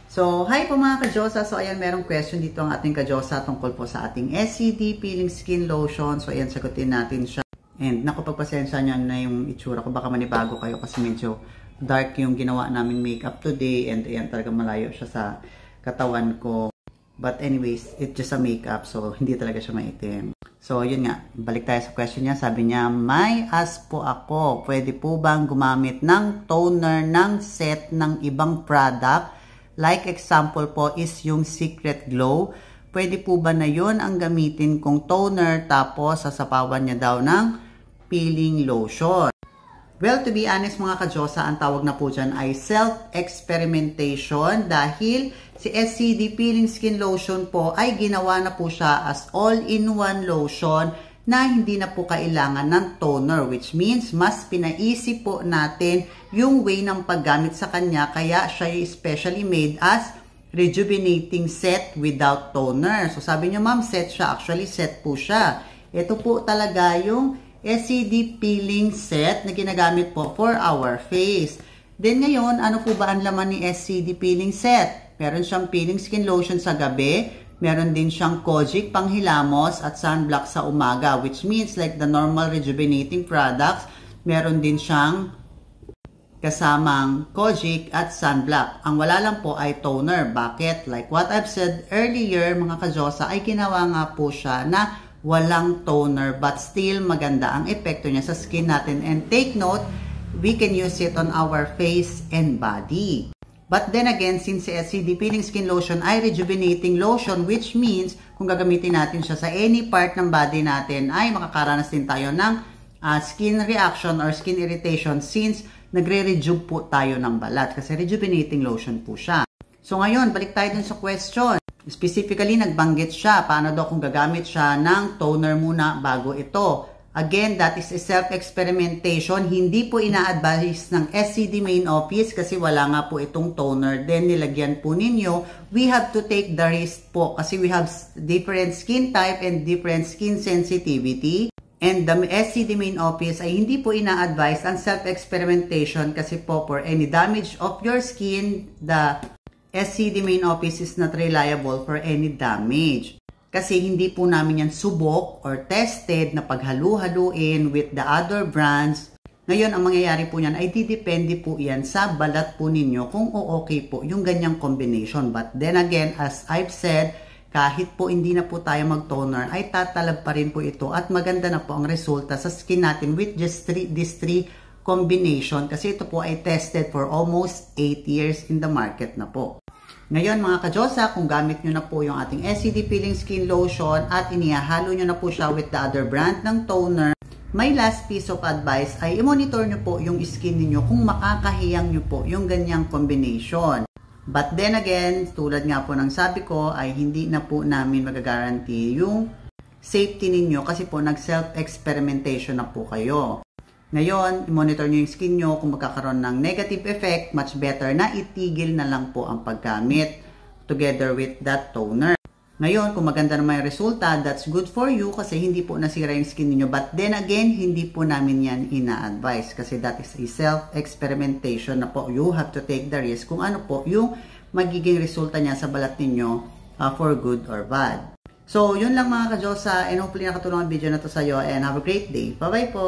So, hi po mga ka-Diyosa. So, ayan, merong question dito ang ating ka-Diyosa tungkol po sa ating SCD Peeling Skin Lotion. So, ayan, sagutin natin siya. And, naku, pagpasensya nyo na yung itsura ko. Baka manibago kayo kasi medyo dark yung ginawa naming makeup today. And, ayan, talaga malayo siya sa katawan ko. But anyways, it's just a makeup. So, hindi talaga siya maitim. So, yun nga. Balik tayo sa question niya. Sabi niya, may ask po ako. Pwede po bang gumamit ng toner ng set ng ibang product? Like example po is yung Secret Glow. Pwede po ba na yun ang gamitin kong toner tapos sasapawan niya daw ng peeling lotion? Well, to be honest mga ka-Diyosa, ang tawag na po dyan ay self-experimentation dahil si SCD Peeling Skin Lotion po ay ginawa na po siya as all-in-one lotion na hindi na po kailangan ng toner, which means mas pinaisip po natin yung way ng paggamit sa kanya, kaya siya specially made as rejuvenating set without toner. So sabi niyo, ma'am, set siya. Actually, set po siya. Ito po talaga yung SCD peeling set na ginagamit po for our face. Then ngayon, ano po ba ang laman ni SCD peeling set? Meron siyang peeling skin lotion sa gabi, meron din siyang Kojic panghilamos at sunblock sa umaga, which means like the normal rejuvenating products, meron din siyang kasamang Kojic at sunblock. Ang wala lang po ay toner. Bakit? Like what I've said earlier mga ka-Diyosa, ay ginawa nga po siya na walang toner but still maganda ang epekto niya sa skin natin. And take note, we can use it on our face and body. But then again, since si SCD Peeling Skin Lotion ay rejuvenating lotion, which means kung gagamitin natin siya sa any part ng body natin ay makakaranas din tayo ng skin reaction or skin irritation since nagre-rejuve po tayo ng balat kasi rejuvenating lotion po siya. So ngayon, balik tayo dun sa question. Specifically, nagbanggit siya paano daw kung gagamit siya ng toner muna bago ito. Again, that is a self-experimentation. Hindi po ina-advise ng SCD main office kasi wala nga po itong toner. Then, nilagyan po ninyo. We have to take the risk po kasi we have different skin type and different skin sensitivity. And the SCD main office ay hindi po ina-advise ang self-experimentation kasi po for any damage of your skin, the SCD main office is not reliable for any damage. Kasi hindi po namin yan subok or tested na paghalu-haluin with the other brands. Ngayon, ang mangyayari po niyan ay didepende po yan sa balat po ninyo kung okay po yung ganyang combination. But then again, as I've said, kahit po hindi na po tayo mag-toner, ay tatalab pa rin po ito at maganda na po ang resulta sa skin natin with just these three combination kasi ito po ay tested for almost 8 years in the market na po. Ngayon mga ka-Diyosa, kung gamit nyo na po yung ating SCD Peeling Skin Lotion at inihalo nyo na po siya with the other brand ng toner, my last piece of advice ay i-monitor nyo po yung skin niyo kung makakahiyang nyo po yung ganyang combination. But then again, tulad nga po ng sabi ko, ay hindi na po namin magagaranti yung safety ninyo kasi po nag-self-experimentation na po kayo. Ngayon, i-monitor nyo yung skin nyo kung magkakaroon ng negative effect, much better na itigil na lang po ang paggamit together with that toner. Ngayon, kung maganda naman yung resulta, that's good for you kasi hindi po nasira yung skin niyo. But then again, hindi po namin yan ina-advise kasi that is a self-experimentation na po. You have to take the risk kung ano po yung magiging resulta niya sa balat ninyo for good or bad. So, yun lang mga ka-Diyosa and hopefully nakatulong ang video na to sa iyo and have a great day. Bye-bye po!